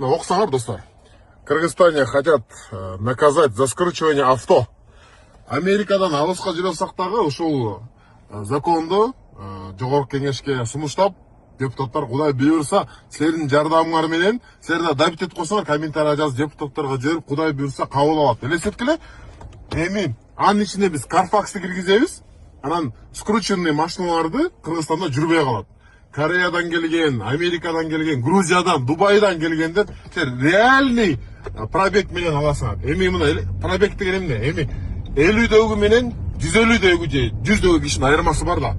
Оксаңар, достар. Кыргызстане хотят наказать за скручивание авто. Америкадан алыска жүрө сактагы ушул законду жогорку кеңешке сунуштап, депутаттар Кудай буйрса, силердин жардамыңар менен, силер да допитет койсоңор, комментарий жазып депутаттарга жиберип, Кудай буйрса кабыл алат. Элестеткиле, эми анын ичинде биз Карфаксты киргизебиз, анан скрученный машиналарды Кыргызстанда жүрбөй калат. Кореядан келген, Америкадан келген, Грузиядан, Дубайдан келгендер реальный пробег менен аласыңар. Эми мына пробег деген эмне? Эми 50дөөгү менен 150дөөгү же 100дөөгү кишинин айырмасы бар да.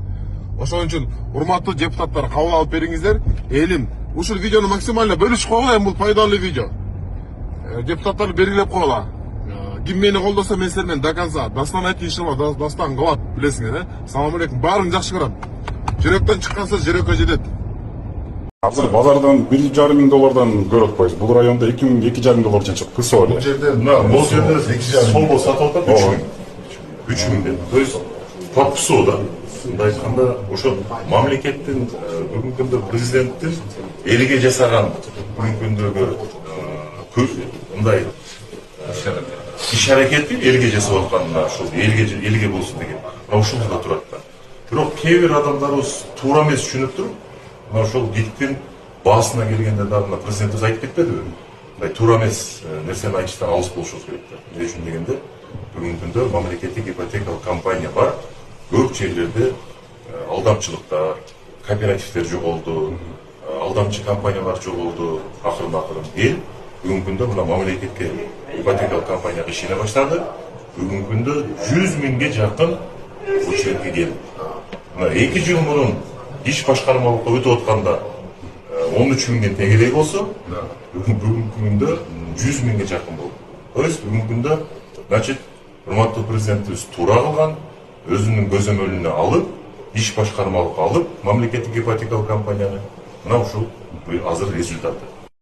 Ошон үчүн урматтуу депутаттар кабыл алып бериңиздер. Элим, ушул видеону максимально бөлүшүп койгула, бул пайдалуу видео. Депутаттар белгилеп койгула. Ким мени колдосо мен силер менен до конца, дастан айт иншалла, дастан кылат, билесиңер, Салам алейкум, баарын жакшы көрөм. Жүрөктөн чыккан сөз жүрөккө жетет. Азыр базардан $1,500 көрүп атпайбыз. Бул районда $2,500 чыгып кысып эле. Бул жерде бул жерде 2,5 сомго сатып атат 3,000 деп. То есть попсу да. Мындай айтканда, ошо мамлекеттин бүгүнкү күндө президенттин элге жасаган бүгүнкү күндөгү мындай иш аракети элге жасап атканына, ошол элге болсун деген. Ошолда турат да. Бирок кээ бир адамдарыбыз туура эмес түшүнүп туруп, мына ошол биттин баасына келгенде да мына президент айтып кетпедиби? Мындай туура эмес нерсени айтыштан алыс болушубуз керек да. Эмне үчүн дегенде, бүгүнкү күндө мамлекеттик ипотекалык компания бар. Көп жерлерде алдамчылыктар, кооперативдер жоголду, алдамчы компаниялар жоголду, акырын эл бүгүнкү күндө мына мамлекетке ипотекалык компанияга ишене баштады. Бүгүнкү күндө 100 миңге жакын учетке келди. 2 жыл мурун иш башкармалыкка өтүп атканда 13 миңден тегелей болсо, бүгүнкү күндө 100 миңге жакын болду. То есть бүгүнкү күндө, значит, урматтуу президентибиз туура кылган, өзүнүн көзөмөлүнө алып, иш башкармалыкка алып, мамлекеттик ипотекалык компанияны мына ушул азыр результаты.